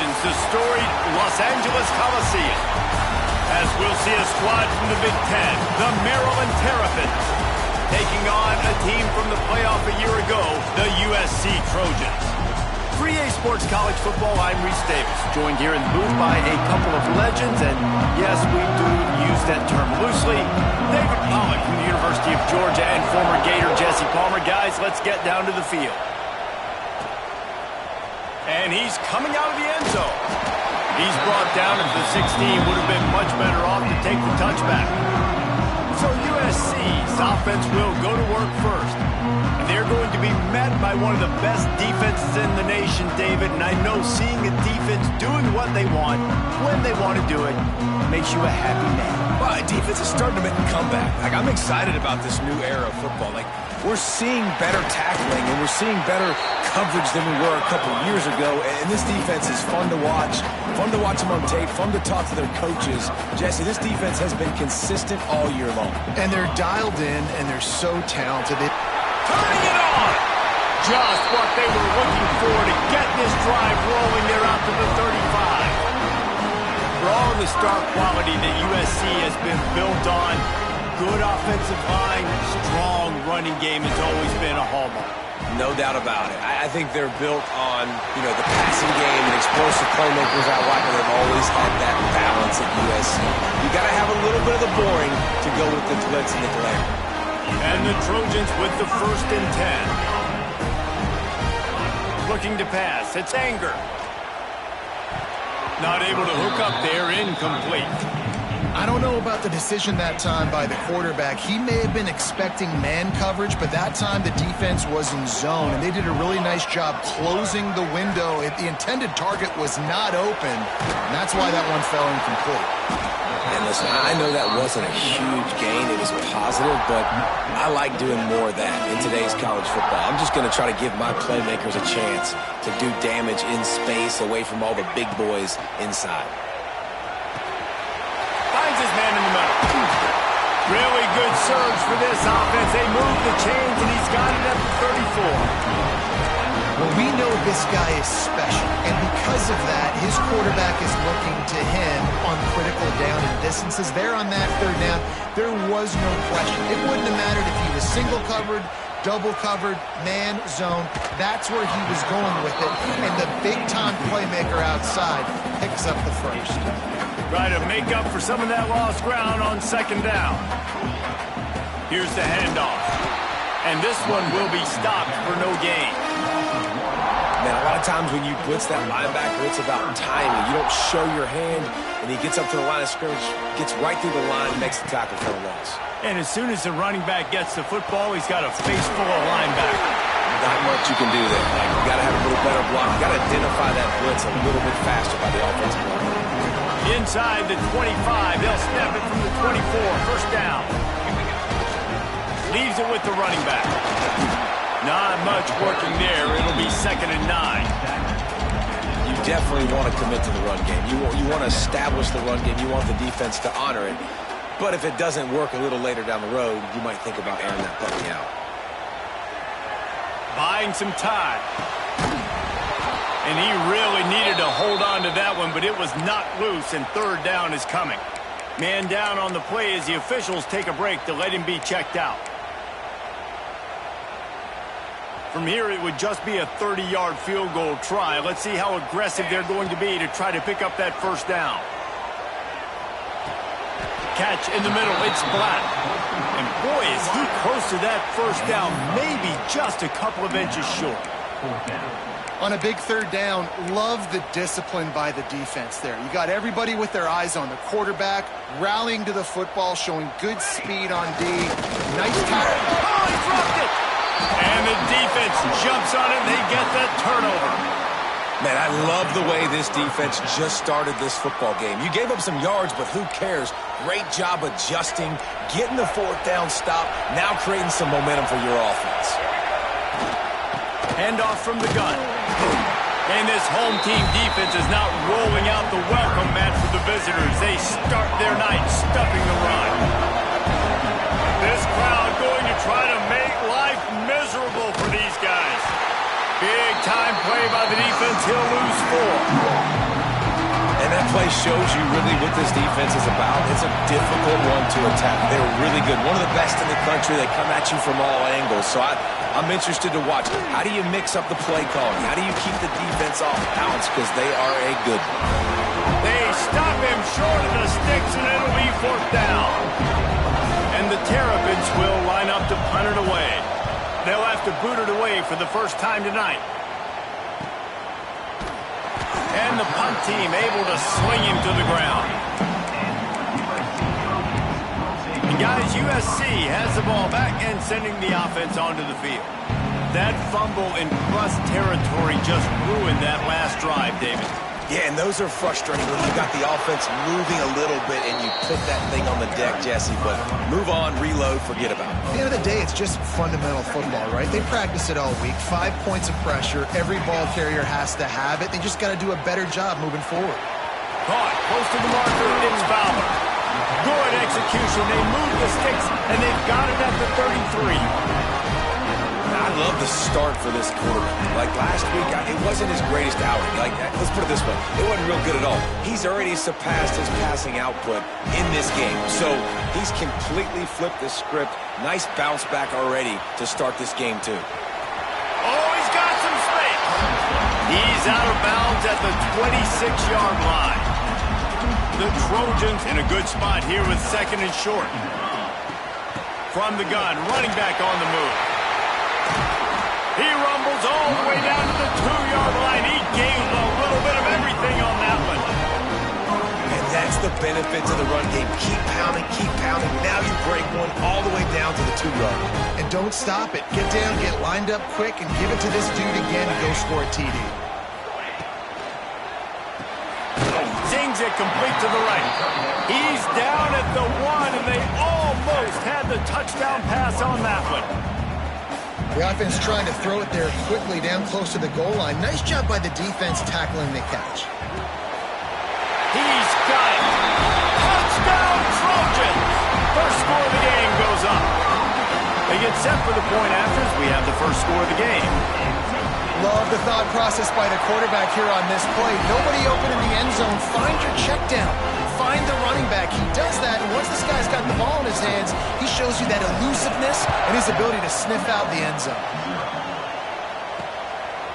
begins the storied Los Angeles Coliseum, as we'll see a squad from the Big Ten, the Maryland Terrapins, taking on a team from the playoff a year ago, the USC Trojans. For EA Sports College Football, I'm Reese Davis, joined here in the booth by a couple of legends, and yes, we do use that term loosely. David Pollock from the University of Georgia and former Gator Jesse Palmer. Guys, let's get down to the field. And he's coming out of the end zone. He's brought down at the 16, would have been much better off to take the touchback. So USC's offense will go to work first. And they're going to be met by one of the best defenses in the nation, David. And I know seeing a defense doing what they want, when they want to do it, makes you a happy man. Well, defense is starting to make a comeback. I'm excited about this new era of football. We're seeing better tackling, and we're seeing better coverage than we were a couple years ago. And this defense is fun to watch them on tape, fun to talk to their coaches. Jesse, this defense has been consistent all year long. And they're dialed in, and they're so talented. Turning it on! Just what they were looking for to get this drive rolling. They're out to the 35. For all the star quality that USC has been built on, good offensive line, strong running game has always been a hallmark. No doubt about it. I think they're built on, the passing game and explosive playmakers out wide, and they've always had that balance at USC. You got to have a little bit of the boring to go with the blitz and the glare. And the Trojans with the 1st and 10. Looking to pass. It's Anger. Not able to hook up there. Incomplete. I don't know about the decision that time by the quarterback. He may have been expecting man coverage, but that time the defense was in zone, and they did a really nice job closing the window. The intended target was not open, and that's why that one fell incomplete. And listen, I know that wasn't a huge gain. It was positive, but I like doing more of that in today's college football. I'm just going to try to give my playmakers a chance to do damage in space away from all the big boys inside. Finds his man in the middle. Really good surge for this offense. They move the chains, and he's got it at the 34. Well, we know this guy is special, and because of that, his quarterback is looking to him on critical down and distances. There on that 3rd down, there was no question. It wouldn't have mattered if he was single covered, double covered, man, zone. That's where he was going with it, and the big-time playmaker outside picks up the 1st. Try to make up for some of that lost ground on 2nd down. Here's the handoff. And this one will be stopped for no gain. Man, a lot of times when you blitz that linebacker, it's about timing. You don't show your hand, and he gets up to the line of scrimmage, gets right through the line, and makes the tackle for a loss. And as soon as the running back gets the football, he's got a face full of linebackers. Not much you can do there. You got to have a little better block. You got to identify that blitz a little bit faster by the offensive line. Inside the 25, they'll snap it from the 24. 1st down. Leaves it with the running back. Not much working there. It'll be 2nd and 9. You definitely want to commit to the run game. You want to establish the run game. You want the defense to honor it. But if it doesn't work a little later down the road, you might think about airing that puppy out. Buying some time. And he really needed to hold on to that one, but it was knocked loose, and 3rd down is coming. Man down on the play as the officials take a break to let him be checked out. From here, it would just be a 30-yard field goal try. Let's see how aggressive they're going to be to try to pick up that 1st down. Catch in the middle. It's Black. And boy, is he close to that 1st down, maybe just a couple of inches short. On a big 3rd down, love the discipline by the defense there. You got everybody with their eyes on the quarterback, rallying to the football, showing good speed on D. Nice tackle. Oh, he dropped it! And the defense jumps on it, and they get that turnover. Man, I love the way this defense just started this football game. You gave up some yards, but who cares? Great job adjusting, getting the 4th down stop, now creating some momentum for your offense. Handoff from the gun. And this home team defense is not rolling out the welcome mat for the visitors. They start their night stuffing the run. This crowd going to try to make life miserable for these guys. Big time play by the defense. He'll lose 4. really shows you what this defense is about. It's a difficult one to attack. They're really good. One of the best in the country. They come at you from all angles. So I'm interested to watch. How do you mix up the play calling? How do you keep the defense off balance? Because they are a good one. They stop him short of the sticks, and it'll be 4th down. And the Terrapins will line up to punt it away. They'll have to boot it away for the first time tonight. And the punt team able to swing him to the ground. And guys, USC has the ball back and sending the offense onto the field. That fumble in plus territory just ruined that last drive, David. Yeah, and those are frustrating when you got the offense moving a little bit and you put that thing on the deck, Jesse. But move on, reload, forget about it. At the end of the day, it's just fundamental football, right? They practice it all week. 5 points of pressure. Every ball carrier has to have it. They just got to do a better job moving forward. Caught close to the marker. It's Fowler. Good execution. They move the sticks, and they've got it at the 33. I love the start for this quarterback. Like last week, it wasn't his greatest outing. Like, let's put it this way. It wasn't real good at all. He's already surpassed his passing output in this game. So he's completely flipped the script. Nice bounce back already to start this game, too. Oh, he's got some space. He's out of bounds at the 26-yard line. The Trojans in a good spot here with 2nd and short. From the gun, running back on the move. He rumbles all the way down to the 2-yard line. He gave a little bit of everything on that one. And that's the benefit to the run game. Keep pounding, keep pounding. Now you break one all the way down to the 2-yard line. And don't stop it. Get down, get lined up quick, and give it to this dude again and go score a TD. Zings it complete to the right. He's down at the 1, and they almost had the touchdown pass on that one. The offense trying to throw it there quickly down close to the goal line. Nice job by the defense tackling the catch. He's got it. Touchdown Trojans. First score of the game goes up. They get set for the point after as we have the first score of the game. Love the thought process by the quarterback here on this play. Nobody open in the end zone. Find your check down. Find the running back. He does that, and once this guy's got the ball in his hands, he shows you that elusiveness and his ability to sniff out the end zone.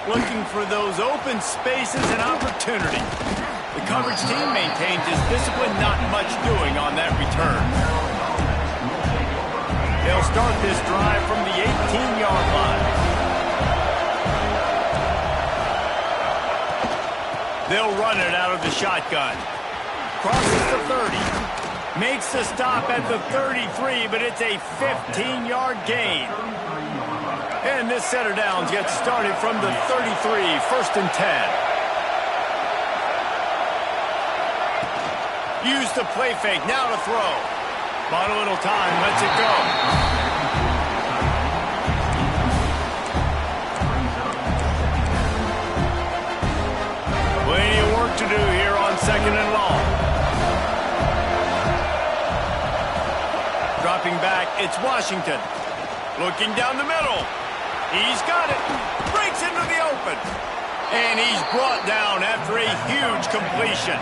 Looking for those open spaces and opportunity. The coverage team maintains his discipline, not much doing on that return. They'll start this drive from the 18-yard line. They'll run it out of the shotgun. Crosses the 30. Makes the stop at the 33, but it's a 15-yard gain. And this set of downs gets started from the 33, 1st and 10. Use the play fake, now to throw. Bought a little time, lets it go. Plenty of work to do here on 2nd and long. Dropping back, it's Washington. Looking down the middle. He's got it. Breaks into the open. And he's brought down after a huge completion.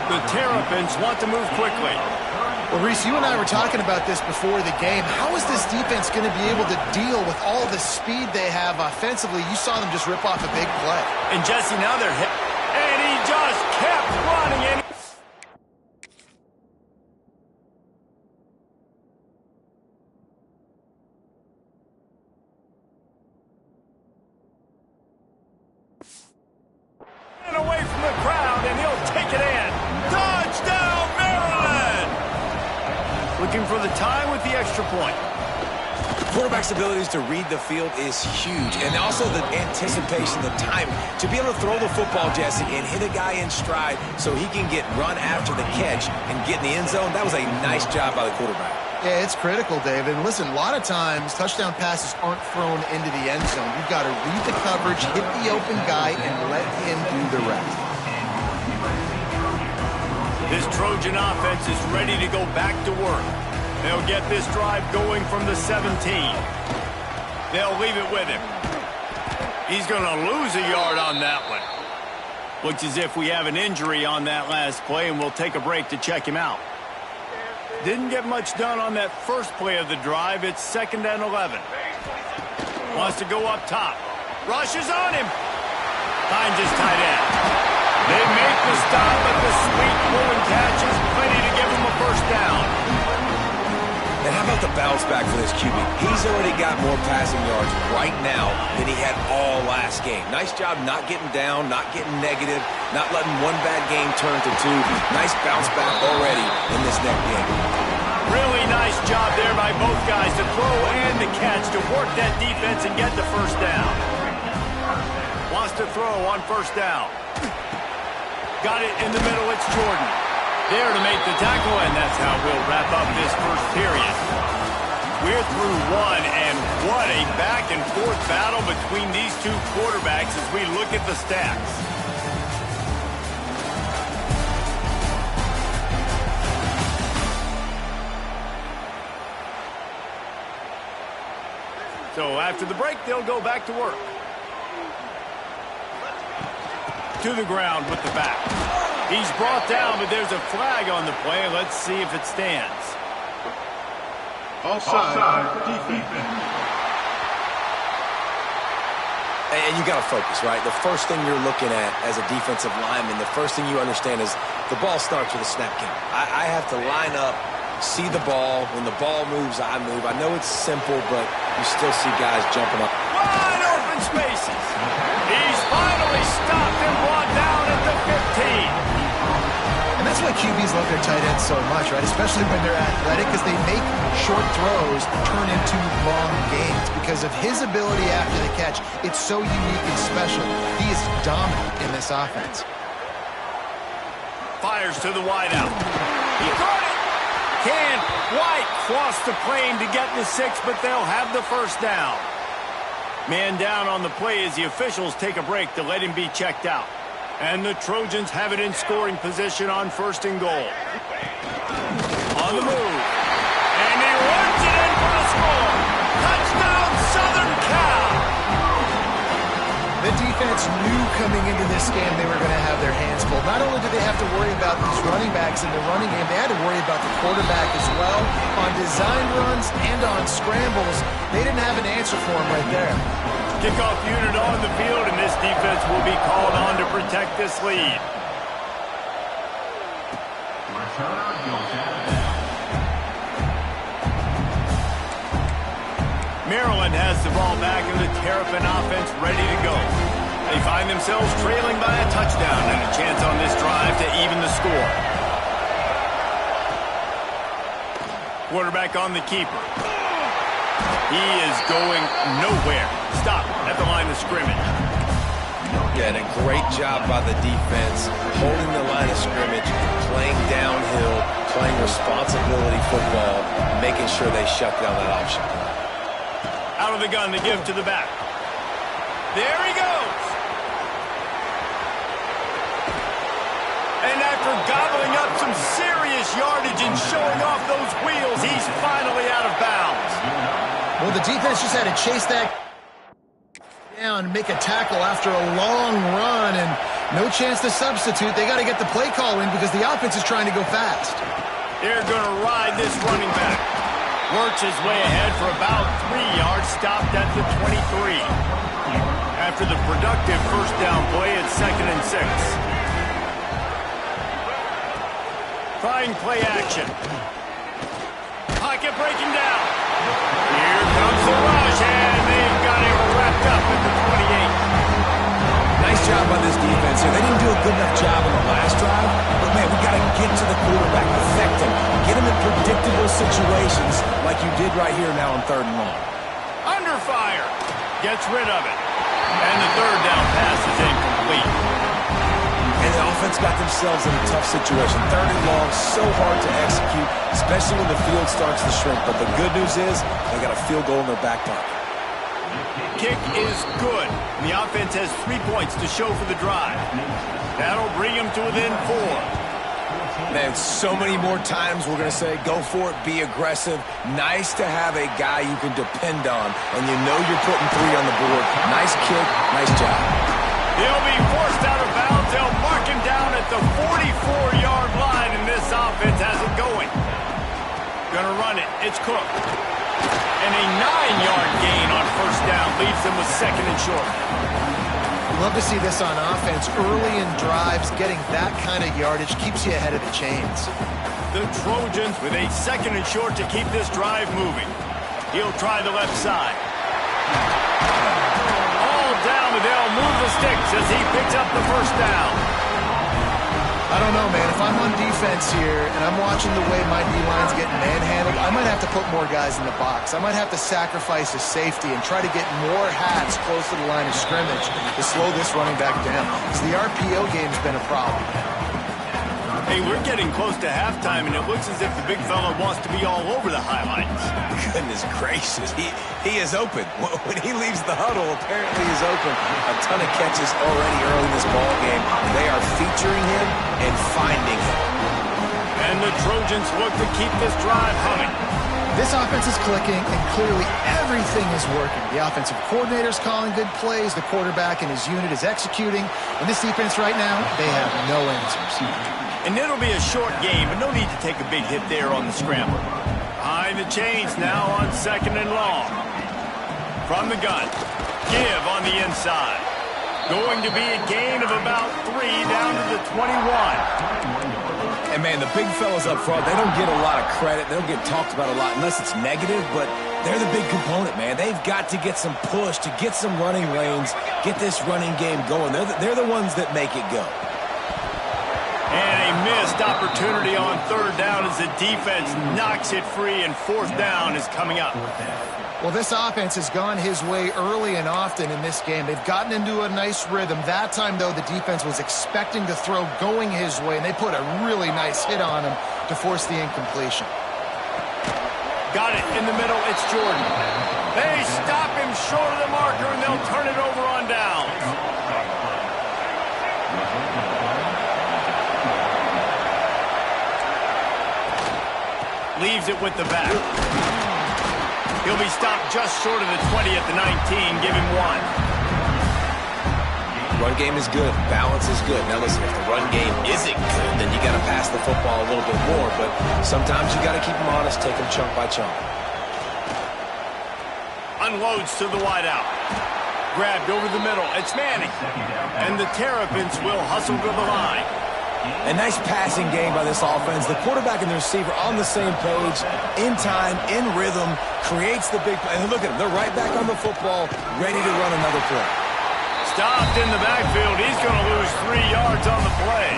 The Terrapins want to move quickly. Well, Reese, you and I were talking about this before the game. How is this defense going to be able to deal with all the speed they have offensively? You saw them just rip off a big play. And Jesse, now they're hit. And he just kept running in. Away from the crowd, and he'll take it in. Touchdown, Maryland! Looking for the time with the extra point. Quarterback's abilities to read the field is huge, and also the anticipation, the time to be able to throw the football, Jesse, and hit a guy in stride so he can get run after the catch and get in the end zone. That was a nice job by the quarterback. Yeah, it's critical, David. And listen, a lot of times touchdown passes aren't thrown into the end zone. You've got to read the coverage, hit the open guy, and let him do the rest. This Trojan offense is ready to go back to work. They'll get this drive going from the 17. They'll leave it with him. He's going to lose a yard on that one. Looks as if we have an injury on that last play, and we'll take a break to check him out. Didn't get much done on that first play of the drive. It's 2nd and 11. Wants to go up top. Rushes on him. Finds his tight end. They make the stop, but the sweet pulling catch is plenty to give him a first down. And how about the bounce back for this QB? He's already got more passing yards right now than he had all last game. Nice job not getting down, not getting negative, not letting one bad game turn to two. Nice bounce back already in this next game. Really nice job there by both guys to throw and to catch, to work that defense and get the first down. Wants to throw on first down. Got it in the middle, it's Jordan. There to make the tackle, and that's how we'll wrap up this first period. We're through one, and what a back-and-forth battle between these two quarterbacks as we look at the stats. So after the break, they'll go back to work. To the ground with the back. He's brought down, but there's a flag on the play. Let's see if it stands. Offside, defense. And you got to focus, right? The first thing you're looking at as a defensive lineman, the first thing you understand is the ball starts with a snap count. I have to line up, see the ball. When the ball moves, I move. I know it's simple, but you still see guys jumping up. Wide open spaces. He's finally stopped and brought down at the 15. And that's why QBs love their tight ends so much, right? Especially when they're athletic, because they make short throws turn into long gains. Because of his ability after the catch, it's so unique and special. He is dominant in this offense. Fires to the wideout. He caught it. Can White cross the plane to get the 6, but they'll have the first down. Man down on the play as the officials take a break to let him be checked out. And the Trojans have it in scoring position on 1st and goal. On the move. And he runs it in for the score. Touchdown, Southern Cal! The defense knew coming into this game they were going to have their hands full. Not only did they have to worry about these running backs in the running game, they had to worry about the quarterback as well. On design runs and on scrambles, they didn't have an answer for him right there. Kickoff unit on the field, and this defense will be called on to protect this lead. Maryland has the ball back, and the Terrapin offense ready to go. They find themselves trailing by a touchdown and a chance on this drive to even the score. Quarterback on the keeper. He is going nowhere. Stop at the line of scrimmage. Yeah, and a great job by the defense, holding the line of scrimmage, playing downhill, playing responsibility football, making sure they shut down that option. Out of the gun to give to the back. There he goes. And after gobbling up some serious yardage and showing off those wheels, he's finally out of bounds. Well, the defense just had to chase that down and make a tackle after a long run, and no chance to substitute. They got to get the play call in because the offense is trying to go fast. They're going to ride this running back. Works his way ahead for about 3 yards, stopped at the 23. After the productive first down play, it's 2nd and 6. Trying play action. Pocket breaking down. Here comes the rush, and they've got him wrapped up at the 28. Nice job by this defense here. They didn't do a good enough job on the last drive, but man, we got to get to the quarterback, affect him, get him in predictable situations like you did right here now on 3rd and long. Under fire. Gets rid of it. And the 3rd down pass is incomplete. And the offense got themselves in a tough situation. 3rd and long, so hard to execute, especially when the field starts to shrink. But the good news is they got a field goal in their back pocket. Kick is good. And the offense has 3 points to show for the drive. That'll bring them to within 4. Man, so many more times we're going to say, go for it, be aggressive. Nice to have a guy you can depend on, and you know you're putting 3 on the board. Nice kick, nice job. He'll be forced out of bounds they'll mark him down at the 44-yard line, and this offense has it going. Gonna run it. It's Cook. And a 9-yard gain on first down leaves them with second and short. Love to see this on offense. Early in drives, getting that kind of yardage keeps you ahead of the chains. The Trojans with a second and short to keep this drive moving. He'll try the left side. All down, but they'll move the sticks as he picks up the first down. I don't know, man. If I'm on defense here and I'm watching the way my D-line's getting manhandled, I might have to put more guys in the box. I might have to sacrifice a safety and try to get more hats close to the line of scrimmage to slow this running back down. Because the RPO game's been a problem. Hey, we're getting close to halftime, and it looks as if the big fella wants to be all over the highlights. Goodness gracious, he is open. When he leaves the huddle, apparently he's open. A ton of catches already early in this ball game. They are featuring him and finding him. And the Trojans look to keep this drive humming. This offense is clicking, and clearly everything is working. The offensive coordinator's calling good plays. The quarterback and his unit is executing. And this defense right now, they have no answers. And it'll be a short game, but no need to take a big hit there on the scramble. Behind the chains now on second and long. From the gun. Give on the inside. Going to be a gain of about 3 down to the 21. And, man, the big fellas up front, they don't get a lot of credit. They don't get talked about a lot unless it's negative, but they're the big component, man. They've got to get some push, to get some running lanes, get this running game going. They're the ones that make it go. And a missed opportunity on third down as the defense knocks it free, and fourth down is coming up. Well, this offense has gone his way early and often in this game. They've gotten into a nice rhythm. That time, though, the defense was expecting to throw going his way, and they put a really nice hit on him to force the incompletion. Got it in the middle. It's Jordan. They stop him short of the marker, and they'll turn it over on downs. Leaves it with the back. He'll be stopped just short of the 20 at the 19. Give him 1. Run game is good. Balance is good. Now listen, if the run game isn't good, then you got to pass the football a little bit more. But sometimes you got to keep them honest, take them chunk by chunk. Unloads to the wideout. Grabbed over the middle. It's Manning. And the Terrapins will hustle to the line. A nice passing game by this offense. The quarterback and the receiver on the same page, in time, in rhythm, creates the big play. And look at him. They're right back on the football, ready to run another play. Stopped in the backfield. He's going to lose 3 yards on the play.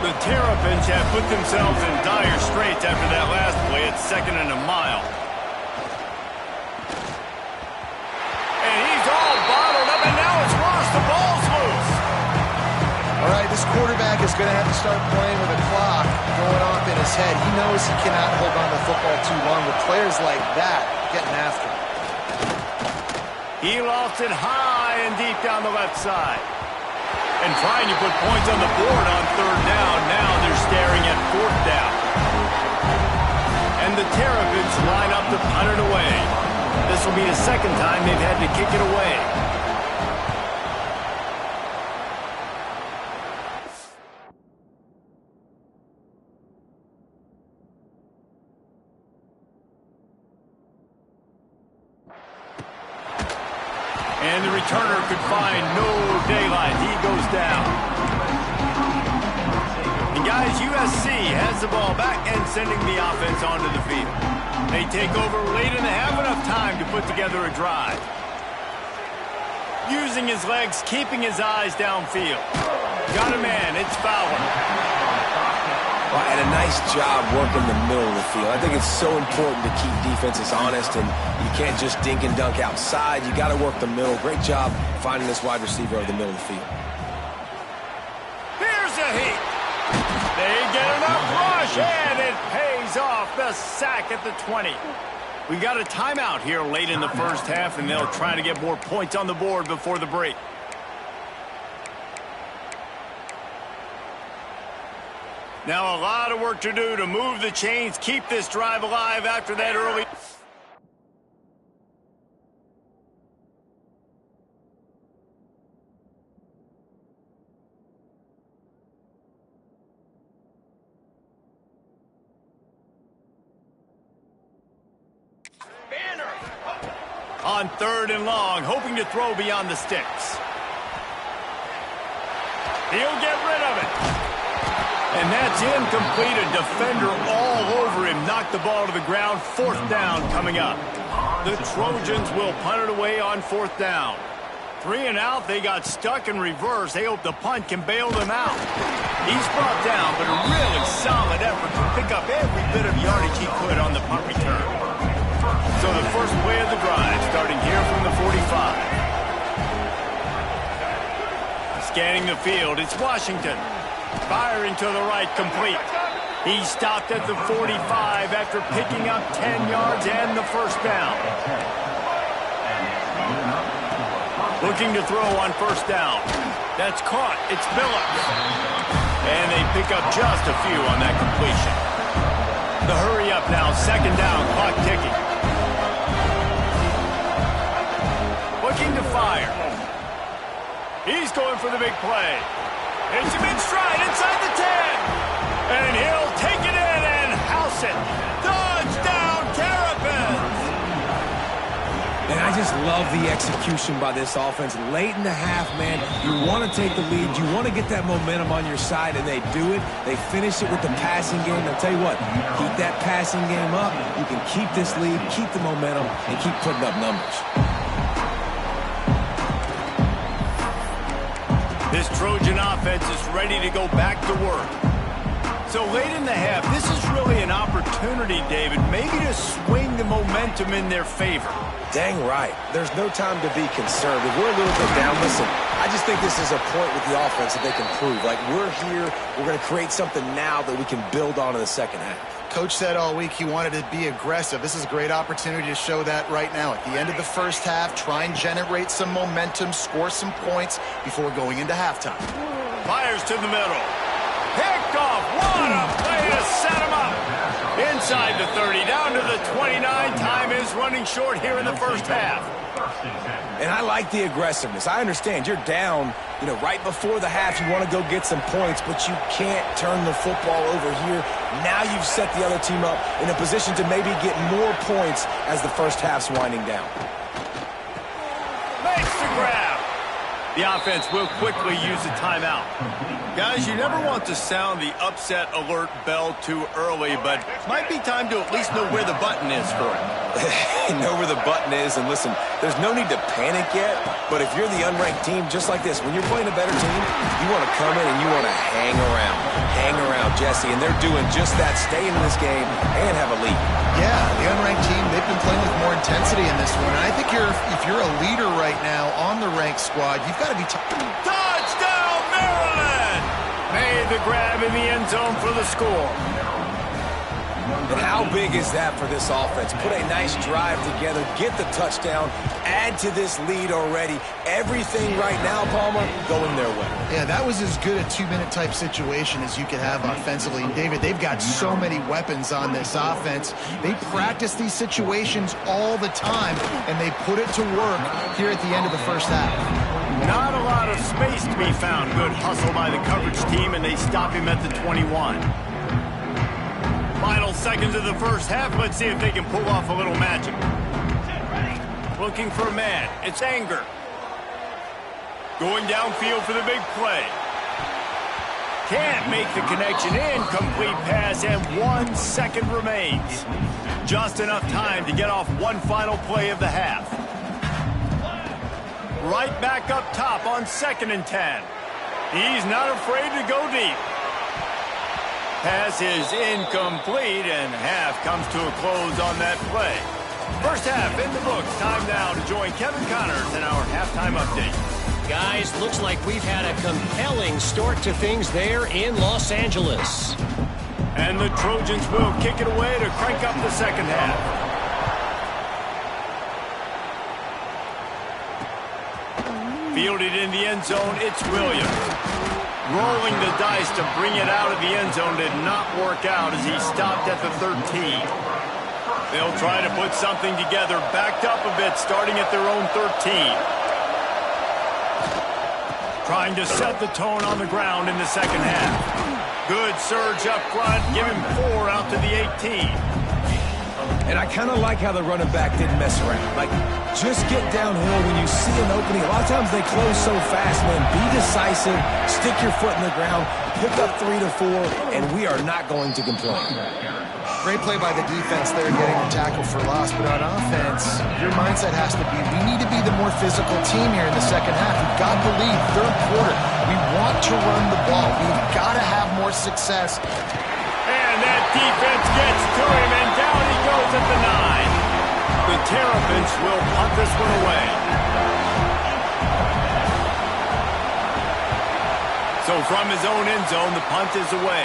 The Terrapins have put themselves in dire straits after that last play. It's second and a mile. And he's all bottled up, and now it's Ross. The ball's loose. All right, this quarterback is going to have to start playing with a clock going off in his head. He knows he cannot hold on to the football too long with players like that getting after him. He lost it high and deep down the left side. And trying to put points on the board on third down. Now they're staring at fourth down. And the Terrapins line up to punt it away. This will be the second time they've had to kick it away. And the returner could find no daylight. He goes down. And guys, USC has the ball back and sending the offense onto the field. They take over late and they have enough time to put together a drive. Using his legs, keeping his eyes downfield. Got a man, it's Fowler. Well, and a nice job working the middle of the field. I think it's so important to keep defenses honest, and you can't just dink and dunk outside. You got to work the middle. Great job finding this wide receiver over the middle of the field. Here's a hit. They get enough rush, and it pays off. The sack at the 20. We got a timeout here late in the first half, and they'll try to get more points on the board before the break. Now a lot of work to do to move the chains, keep this drive alive after that early. On 3rd and long, hoping to throw beyond the sticks. He'll get rid of it. And that's incomplete. A defender all over him. Knocked the ball to the ground. 4th down coming up. The Trojans will punt it away on 4th down. 3 and out. They got stuck in reverse. They hope the punt can bail them out. He's brought down, but a really solid effort to pick up every bit of yardage he could on the punt return. So the first play of the drive starting here from the 45. Scanning the field, it's Washington. Firing to the right, complete. He stopped at the 45 after picking up 10 yards and the first down. Looking to throw on 1st down. That's caught. It's Phillips. And they pick up just a few on that completion. The hurry up now, 2nd down, clock ticking. Looking to fire. He's going for the big play. It's a mid-stride inside the 10. And he'll take it in and house it. Touchdown, Terrapins! And I just love the execution by this offense. Late in the half, man, you want to take the lead. You want to get that momentum on your side, and they do it. They finish it with the passing game. I'll tell you what, keep that passing game up. You can keep this lead, keep the momentum, and keep putting up numbers. This Trojan offense is ready to go back to work. So late in the half, this is really an opportunity, David, maybe to swing the momentum in their favor. Dang right. There's no time to be concerned. If we're a little bit down, listen, I just think this is a point with the offense that they can prove. Like, we're here, we're going to create something now that we can build on in the second half. Coach said all week he wanted to be aggressive. This is a great opportunity to show that right now. At the end of the first half, try and generate some momentum, score some points before going into halftime. Fires to the middle. Picked off. What a play to set him up. Inside the 30, down to the 29. Time is running short here in the first half. And I like the aggressiveness. I understand you're down, right before the half. You want to go get some points, but you can't turn the football over here. Now you've set the other team up in a position to maybe get more points as the first half's winding down. Makes the grab. The offense will quickly use a timeout. Guys, you never want to sound the upset alert bell too early, but it might be time to at least know where the button is for it. Know where the button is, and listen, there's no need to panic yet, but if you're the unranked team, just like this, when you're playing a better team, you want to come in and you want to hang around. Hang around, Jesse, and they're doing just that, stay in this game and have a lead. Yeah, the unranked team, they've been playing with more intensity in this one, and I think if you're a leader right now on the ranked squad, you've got to be touchdown, Maryland! Made the grab in the end zone for the score. And how big is that for this offense? Put a nice drive together, get the touchdown, add to this lead already. Everything right now, Palmer, going their way. Yeah, that was as good a two-minute type situation as you could have offensively. And David, they've got so many weapons on this offense. They practice these situations all the time, and they put it to work here at the end of the first half. Not a lot of space to be found. Good hustle by the coverage team, and they stop him at the 21. Final seconds of the first half. Let's see if they can pull off a little magic. Looking for a man. It's Anger. Going downfield for the big play. Can't make the connection. Incomplete pass, and 1 second remains. Just enough time to get off one final play of the half. Right back up top on 2nd and 10. He's not afraid to go deep. Pass is incomplete, and half comes to a close on that play. First half in the books. Time now to join Kevin Connors in our halftime update. Guys, looks like we've had a compelling start to things there in Los Angeles. And the Trojans will kick it away to crank up the second half. Fielded in the end zone, it's Williams. Rolling the dice to bring it out of the end zone did not work out as he stopped at the 13. They'll try to put something together, backed up a bit, starting at their own 13. Trying to set the tone on the ground in the second half. Good surge up front, give him 4 out to the 18. And I kind of like how the running back didn't mess around. Like, just get downhill when you see an opening. A lot of times they close so fast, man. Be decisive, stick your foot in the ground, pick up 3 to 4, and we are not going to complain. Great play by the defense there, getting the tackle for loss. But on offense, your mindset has to be, we need to be the more physical team here in the second half. We've got the lead, third quarter. We want to run the ball. We've got to have more success. And that defense gets to him, and down he goes at the 9. The Terrapins will punt this one away. So from his own end zone, the punt is away.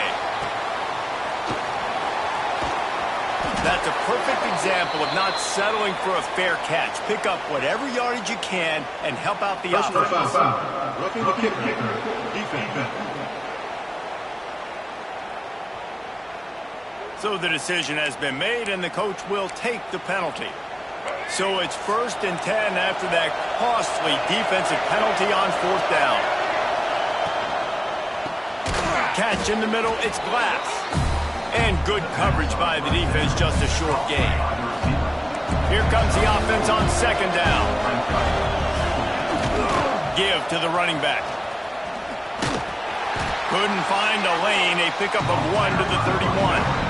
That's a perfect example of not settling for a fair catch. Pick up whatever yardage you can and help out the offense. Roughing the kicker, defense. So the decision has been made, and the coach will take the penalty. So it's 1st and 10 after that costly defensive penalty on 4th down. Catch in the middle, it's Glass. And good coverage by the defense, just a short gain. Here comes the offense on 2nd down. Give to the running back. Couldn't find a lane, a pickup of 1 to the 31.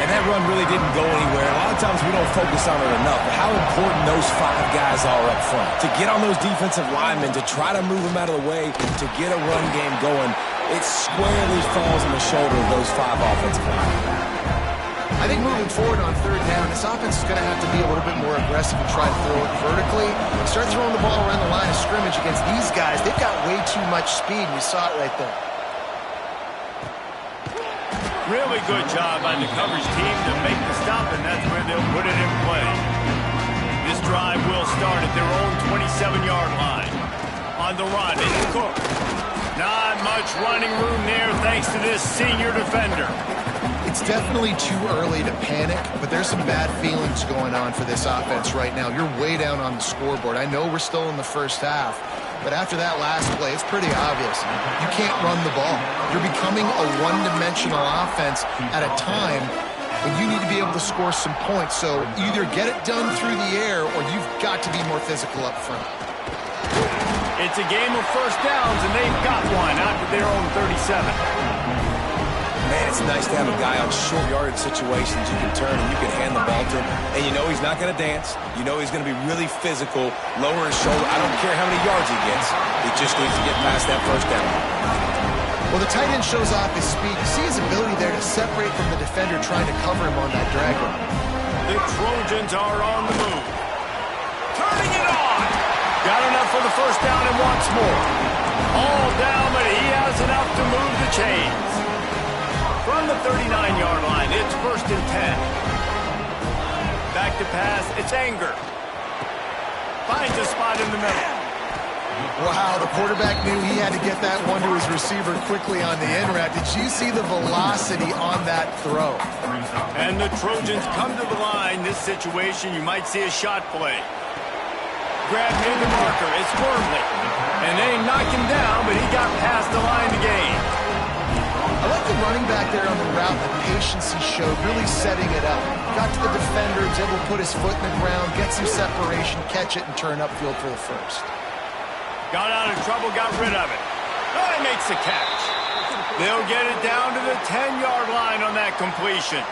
And that run really didn't go anywhere. A lot of times we don't focus on it enough, but how important those 5 guys are up front. To get on those defensive linemen, to try to move them out of the way, to get a run game going, it squarely falls on the shoulder of those 5 offensive linemen. I think moving forward on 3rd down, this offense is going to have to be a little bit more aggressive and try to throw it vertically. Start throwing the ball around the line of scrimmage against these guys. They've got way too much speed. We saw it right there. Really good job by the coverage team to make the stop, and that's where they'll put it in play. This drive will start at their own 27-yard line. On the run, it's Cook. Not much running room there thanks to this senior defender. It's definitely too early to panic, but there's some bad feelings going on for this offense right now. You're way down on the scoreboard. I know we're still in the first half, but after that last play, it's pretty obvious. You can't run the ball. You're becoming a one-dimensional offense at a time when you need to be able to score some points. So either get it done through the air or you've got to be more physical up front. It's a game of 1st downs, and they've got one out to their own 37. Man, it's nice to have a guy on short yardage situations you can turn and you can hand the ball to him. And you know he's not going to dance. You know he's going to be really physical, lower his shoulder. I don't care how many yards he gets. He just needs to get past that 1st down. Well, the tight end shows off his speed. You see his ability there to separate from the defender trying to cover him on that drag run. The Trojans are on the move. Turning it on. Got enough for the 1st down and wants more. All down, but he has enough to move the chains. From the 39-yard line, it's 1st and 10. Back to pass, it's Anger. Finds a spot in the middle. Wow, the quarterback knew he had to get that one to his receiver quickly on the end route. Did you see the velocity on that throw? And the Trojans come to the line. This situation, you might see a shot play. Grab near the marker, it's Wormley. And they knock him down, but he got past the line to gain. I like the running back there on the route, the patience he showed, really setting it up. Got to the defender, was able to put his foot in the ground, get some separation, catch it, and turn upfield for the 1st. Got out of trouble, got rid of it. Oh, he makes the catch. They'll get it down to the 10-yard line on that completion.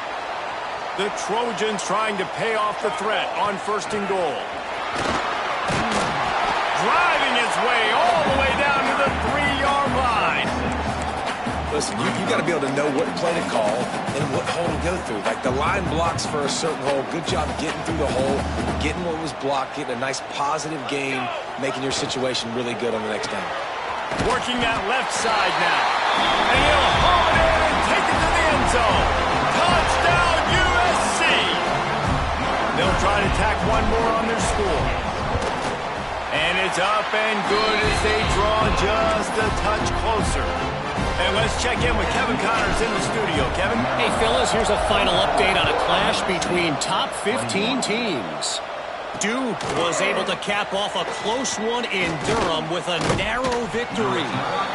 The Trojans trying to pay off the threat on 1st and goal. Driving his way all the way down to the 3-yard line. Listen, you got to be able to know what play to call and what hole to go through. Like the line blocks for a certain hole. Good job getting through the hole, getting what was blocked, getting a nice positive gain, making your situation really good on the next down. Working that left side now. And he'll haul it in and take it to the end zone. Touchdown, USC! They'll try to tack one more on their score. And it's up and good as they draw just a touch closer. And let's check in with Kevin Connors in the studio. Kevin? Hey, fellas, here's a final update on a clash between top 15 teams. Duke was able to cap off a close one in Durham with a narrow victory.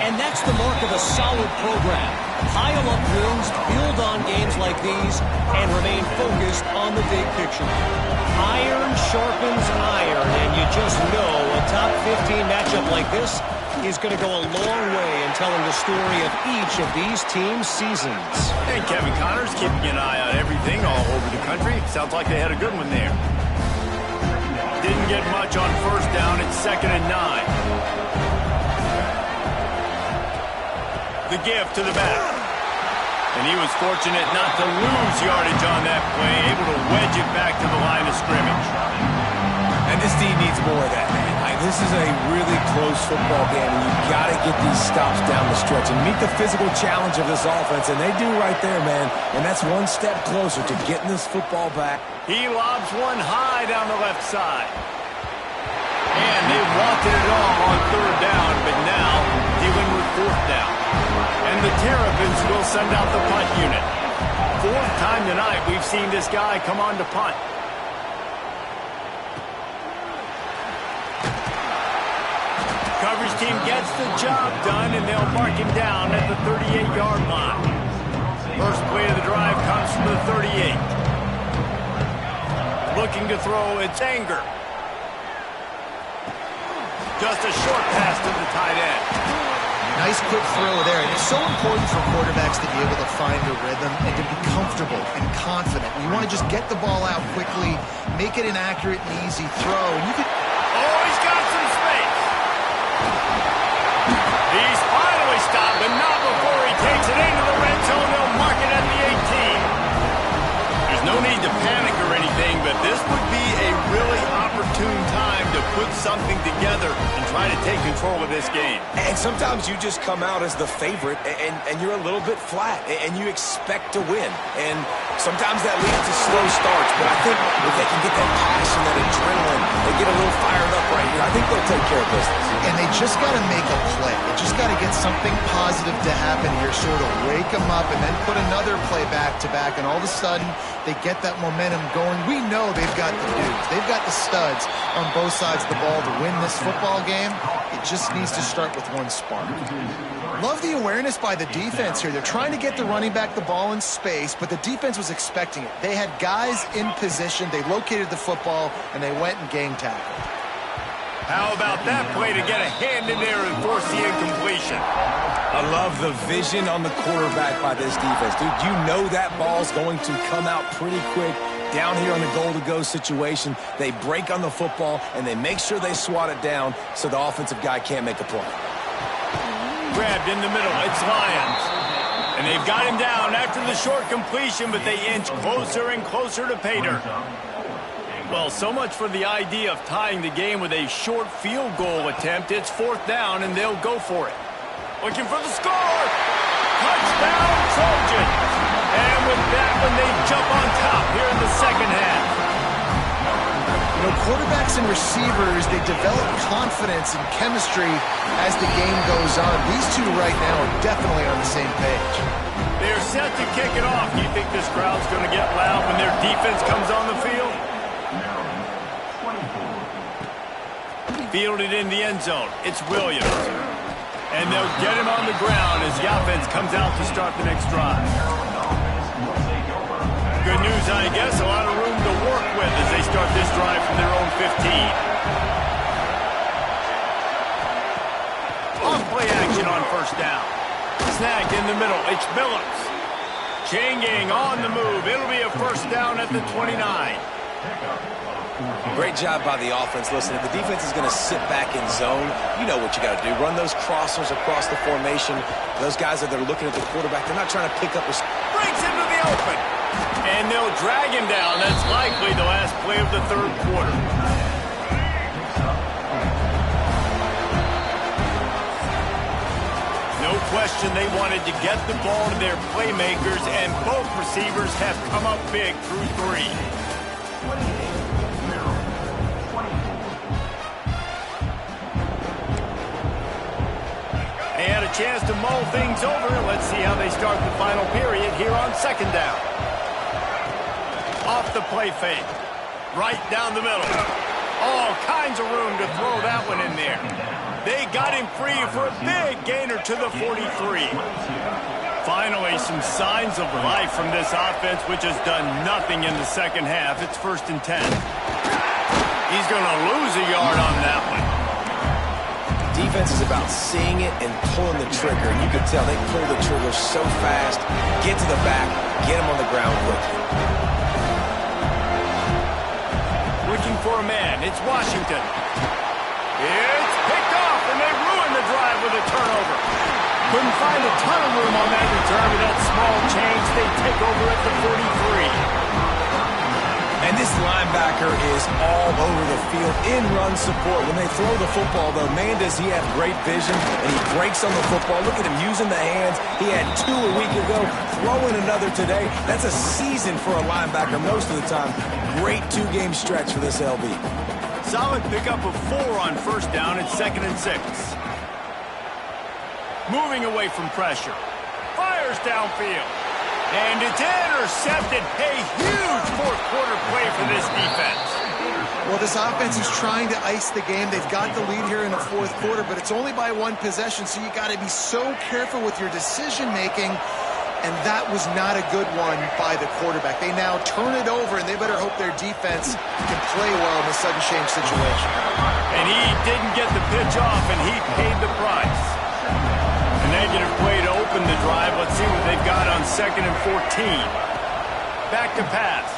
And that's the mark of a solid program. Pile up wins, build on games like these, and remain focused on the big picture. Iron sharpens iron, and you just know a top 15 matchup like this is going to go a long way in telling the story of each of these teams' seasons. And Kevin Connors keeping an eye on everything all over the country. Sounds like they had a good one there. Didn't get much on first down. It's 2nd and 9. The give to the back. And he was fortunate not to lose yardage on that play, able to wedge it back to the line of scrimmage. And this team needs more of that, man. This is a really close football game, and you've got to get these stops down the stretch and meet the physical challenge of this offense, and they do right there, man. And that's one step closer to getting this football back. He lobs one high down the left side. And they wanted it all on 3rd down, but now dealing with 4th down. And the Terrapins will send out the punt unit. 4th time tonight we've seen this guy come on to punt. Coverage team gets the job done, and they'll mark him down at the 38-yard line. First play of the drive comes from the 38. Looking to throw, it's Anger. Just a short pass to the tight end. Nice quick throw there. And it's so important for quarterbacks to be able to find a rhythm and to be comfortable and confident. You want to just get the ball out quickly, make it an accurate and easy throw. And you could... Oh, he's got some space. He's finally stopped, but not before he takes it into the red zone. They'll mark it at the 18. There's no need to panic or anything, but this would be a really opportune time to put something together and try to take control of this game. And sometimes you just come out as the favorite, and you're a little bit flat, and you expect to win. And sometimes that leads to slow starts, but I think if they can get that passion, that adrenaline, they get a little fired up right here, I think they'll take care of business. And they just got to make a play. They just got to get something positive to happen here, sort of wake them up, and then put another play back-to-back, and all of a sudden they get that momentum going. We know they've got the dudes. They've got the studs on both sides of the ball to win this football game. It just needs to start with one spark. Love the awareness by the defense here. They're trying to get the running back the ball in space, but the defense was expecting it. They had guys in position. They located the football, and they went and gang tackled. How about that play to get a hand in there and force the incompletion? I love the vision on the quarterback by this defense. Dude, you know that ball's going to come out pretty quick. Down here on the goal-to-go situation, they break on the football, and they make sure they swat it down so the offensive guy can't make a play. Grabbed in the middle, it's Lions. And they've got him down after the short completion, but they inch closer and closer to pay dirt. Well, so much for the idea of tying the game with a short field goal attempt. It's 4th down, and they'll go for it. Looking for the score. Touchdown, Trojans. And with that one, they jump on top here in the second half. You know, quarterbacks and receivers, they develop confidence and chemistry as the game goes on. These two right now are definitely on the same page. They're set to kick it off. Do you think this crowd's going to get loud when their defense comes on the field? Fielded in the end zone. It's Williams. And they'll get him on the ground as the offense comes out to start the next drive. Good news, I guess. A lot of room to work with as they start this drive from their own 15. Off play action on first down. Snagged in the middle. It's Billups. Chain gang on the move. It'll be a first down at the 29. Great job by the offense. Listen, if the defense is going to sit back in zone, you know what you got to do. Run those crossers across the formation. Those guys that are looking at the quarterback, they're not trying to pick up a... Breaks into the open. And they'll drag him down. That's likely the last play of the 3rd quarter. No question they wanted to get the ball to their playmakers, and both receivers have come up big through 3. They had a chance to mull things over. Let's see how they start the final period here on 2nd down. Off the play fake. Right down the middle. All kinds of room to throw that one in there. They got him free for a big gainer to the 43. Finally, some signs of life from this offense, which has done nothing in the second half. It's 1st and 10. He's going to lose a yard on that one. Defense is about seeing it and pulling the trigger. And you can tell they pull the trigger so fast, get to the back, get him on the ground quickly. Looking for a man. It's Washington. It's picked off, and they ruin the drive with a turnover. Couldn't find a ton of room on that return with that small change. They take over at the 43. And this linebacker is all over the field in run support. When they throw the football, though, man, does he have great vision, and he breaks on the football. Look at him using the hands. He had 2 a week ago, throwing another today. That's a season for a linebacker most of the time. Great 2-game stretch for this LB. Solid pickup of 4 on 1st down. It's 2nd and 6. Moving away from pressure. Fires downfield. And it's intercepted. A huge 4th-quarter play for this defense. Well, this offense is trying to ice the game. They've got the lead here in the 4th quarter, but it's only by 1 possession, so you got to be so careful with your decision-making. And that was not a good one by the quarterback. They now turn it over, and they better hope their defense can play well in a sudden change situation. And he didn't get the pitch off, and he paid the price. A negative play to open the drive. Let's see what they've got on 2nd and 14. Back to pass.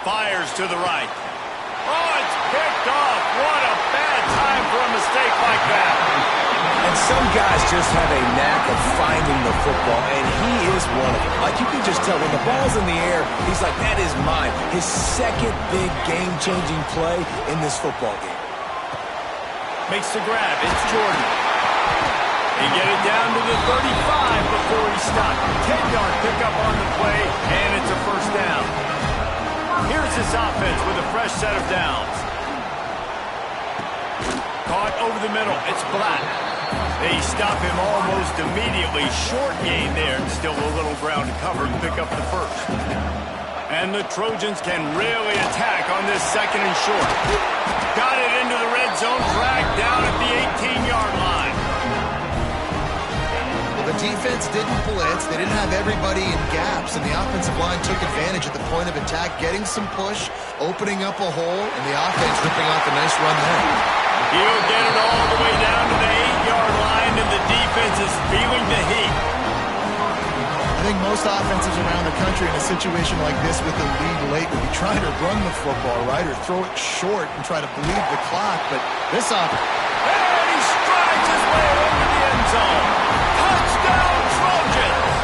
Fires to the right. Oh, it's picked off. What a bad time for a mistake like that. And some guys just have a knack of finding the football, and he is one of them. Like, you can just tell when the ball's in the air, he's like, that is mine. His 2nd big game-changing play in this football game. Makes the grab. It's Jordan. He get it down to the 35 before he stopped. 10-yard pickup on the play, and it's a 1st down. Here's this offense with a fresh set of downs. Caught over the middle. It's Black. They stop him almost immediately. Short gain there, and still a little ground to cover to pick up the 1st. And the Trojans can really attack on this 2nd and short. Got it into the red zone, dragged down at the 18-yard line. The defense didn't blitz. They didn't have everybody in gaps, and the offensive line took advantage at the point of attack, getting some push, opening up a hole, and the offense ripping off a nice run there. He'll get it all the way down to the 8-yard line, and the defense is feeling the heat. I think most offenses around the country in a situation like this with the lead late would be trying to run the football, right, or throw it short and try to bleed the clock, but this offense... And he strides his way into the end zone. Touchdown, Trojans!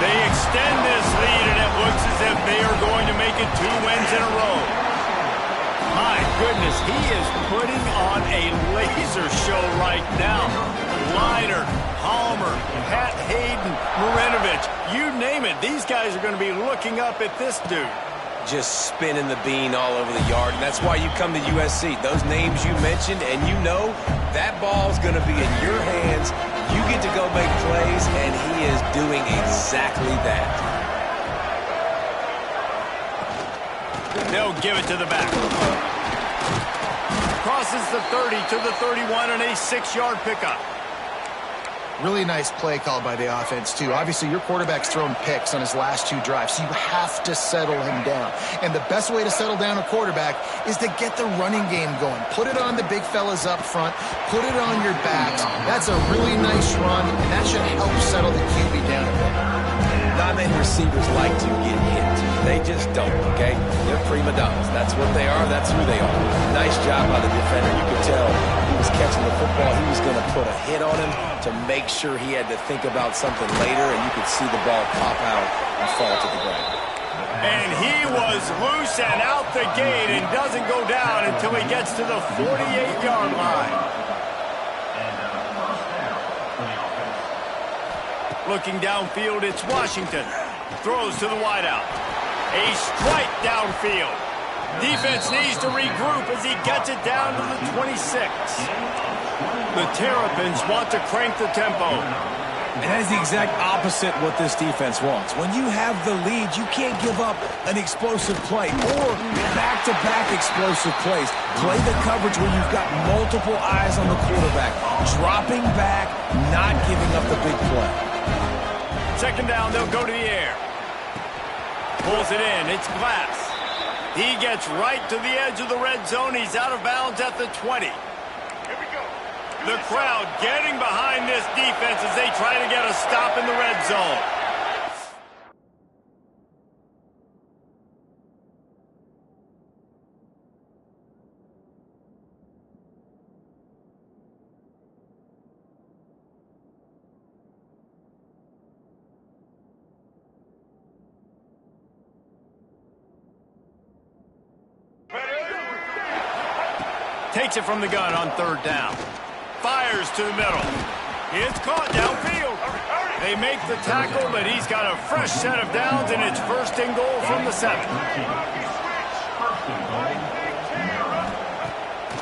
They extend this lead, and it looks as if they are going to make it 2 wins in a row. My goodness, he is putting on a laser show right now. Liner, Palmer, Pat Hayden, Marinovich, you name it. These guys are going to be looking up at this dude. Just spinning the bean all over the yard, and that's why you come to USC. Those names you mentioned, and you know that ball's going to be in your hands. You get to go make plays, and he is doing exactly that. They'll give it to the back. Crosses the 30 to the 31 and a 6-yard pickup. Really nice play call by the offense, too. Obviously, your quarterback's thrown picks on his last 2 drives, so you have to settle him down. And the best way to settle down a quarterback is to get the running game going. Put it on the big fellas up front. Put it on your backs. That's a really nice run, and that should help settle the QB down a bit. Not many receivers like to get hit. They just don't, okay? They're prima donnas. That's what they are. That's who they are. Nice job by the defender. You could tell he was catching the football. He was going to put a hit on him to make sure he had to think about something later, and you could see the ball pop out and fall to the ground. And he was loose and out the gate and doesn't go down until he gets to the 48-yard line. Looking downfield, it's Washington. Throws to the wideout. A strike downfield. Defense needs to regroup as he gets it down to the 26. The Terrapins want to crank the tempo. And that is the exact opposite what this defense wants. When you have the lead, you can't give up an explosive play or back-to-back explosive plays. Play the coverage when you've got multiple eyes on the quarterback. Dropping back, not giving up the big play. Second down, they'll go to the air. Pulls it in. It's Glass. He gets right to the edge of the red zone. He's out of bounds at the 20. The crowd getting behind this defense as they try to get a stop in the red zone. Takes it from the gun on third down. Fires to the middle. It's caught downfield. They make the tackle, but he's got a fresh set of downs, and it's first and goal from the 7.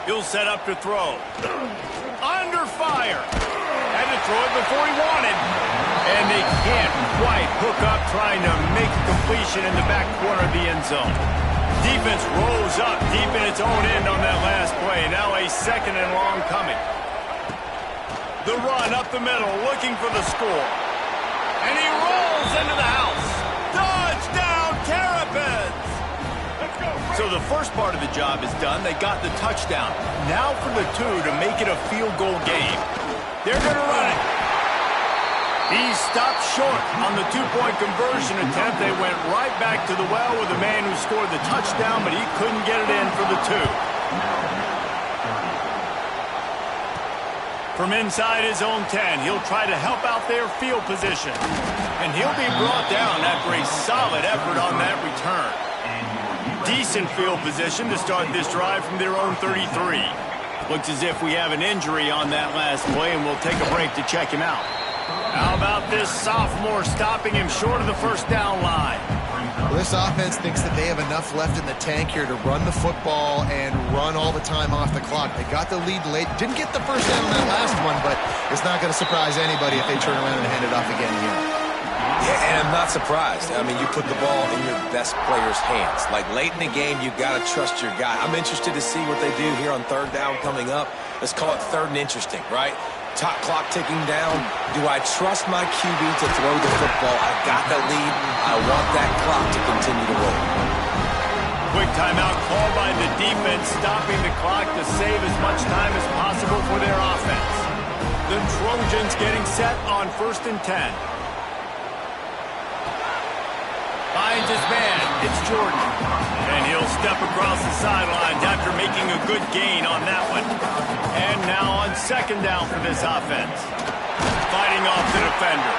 He'll set up to throw. Under fire. Had to throw it before he wanted. And they can't quite hook up trying to make a completion in the back corner of the end zone. Defense rolls up deep in its own end on that last play. Now a second and long coming. The run up the middle, looking for the score. And he rolls into the house. Touchdown, Terrapins! So the first part of the job is done. They got the touchdown. Now for the 2 to make it a field goal game. They're going to run it. He stopped short on the 2-point conversion attempt. They went right back to the well with the man who scored the touchdown, but he couldn't get it in for the 2. From inside his own 10, he'll try to help out their field position. And he'll be brought down after a solid effort on that return. Decent field position to start this drive from their own 33. Looks as if we have an injury on that last play, and we'll take a break to check him out. How about this sophomore stopping him short of the first down line? Well, this offense thinks that they have enough left in the tank here to run the football and run all the time off the clock. They got the lead late. Didn't get the first down on that last one, but it's not going to surprise anybody if they turn around and hand it off again here. Yeah, and I'm not surprised. I mean, you put the ball in your best player's hands. Like, late in the game, you've got to trust your guy. I'm interested to see what they do here on third down coming up. Let's call it third and interesting, right? Top clock ticking down. Do I trust my QB to throw the football? I got the lead. I want that clock to continue to roll. Quick timeout called by the defense, stopping the clock to save as much time as possible for their offense. The Trojans getting set on 1st and 10. Finds his man. It's Jordan. And he'll step across the sidelines after making a good gain on that one. And now on second down for this offense. Fighting off the defender.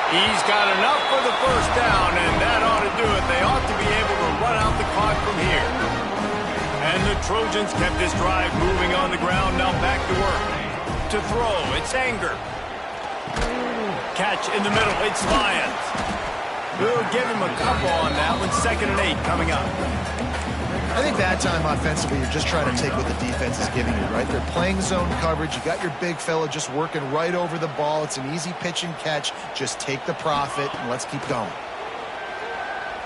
He's got enough for the first down, and that ought to do it. They ought to be able to run out the clock from here. And the Trojans kept this drive moving on the ground. Now back to work. To throw, it's Anger. Catch in the middle, it's Lyons. We'll give him a couple on that one. 2nd and 8 coming up. I think that time offensively, you're just trying to take what the defense is giving you, right? They're playing zone coverage. You got your big fella just working right over the ball. It's an easy pitch and catch. Just take the profit and let's keep going.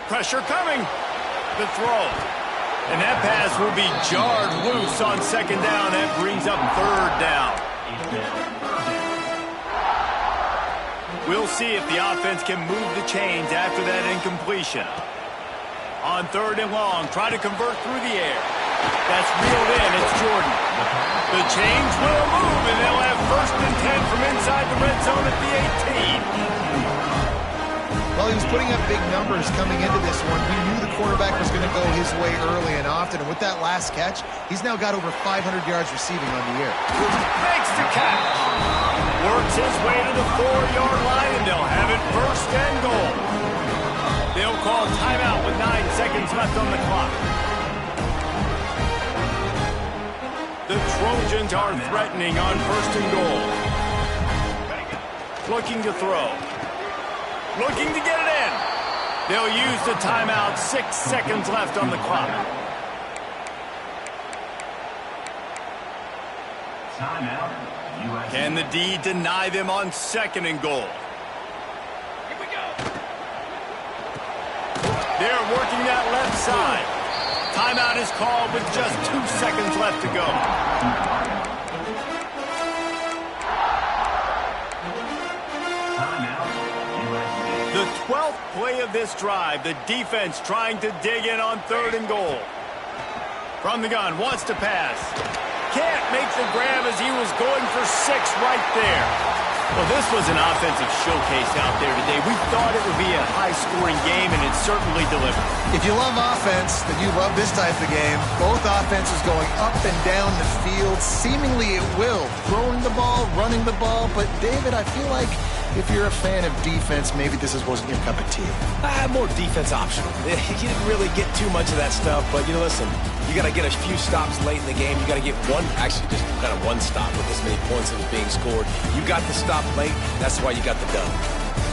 Pressure coming. The throw. And that pass will be jarred loose on 2nd down. That brings up 3rd down. We'll see if the offense can move the chains after that incompletion. On 3rd and long, try to convert through the air. That's reeled in. It's Jordan. The chains will move, and they'll have 1st and 10 from inside the red zone at the 18. Well, he was putting up big numbers coming into this one. We knew the quarterback was going to go his way early and often, and with that last catch, he's now got over 500 yards receiving on the year. Makes the catch. Works his way to the 4-yard line, and they'll have it 1st and goal. They'll call timeout with 9 seconds left on the clock. The Trojans are threatening on 1st and goal. Looking to throw. Looking to get it in. They'll use the timeout. 6 seconds left on the clock. Can the D deny them on 2nd and goal? They're working that left side. Timeout is called with just 2 seconds left to go. The 12th play of this drive, the defense trying to dig in on 3rd and goal. From the gun, wants to pass. Can't make the grab as he was going for 6 right there. Well, this was an offensive showcase out there today. We thought it would be a high-scoring game, and it certainly delivered. If you love offense, then you love this type of game. Both offenses going up and down the field, seemingly at will. Throwing the ball, running the ball. But, David, I feel like if you're a fan of defense, maybe this wasn't your cup of tea. More defense optional. You didn't really get too much of that stuff, but, listen, you got to get a few stops late in the game. You got to get just kind of one stop with this many points that was being scored. You got the stop late. That's why you got the dub.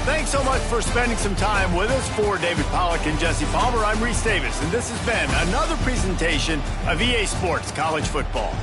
Thanks so much for spending some time with us. For David Pollack and Jesse Palmer, I'm Reese Davis, and this has been another presentation of EA Sports College Football.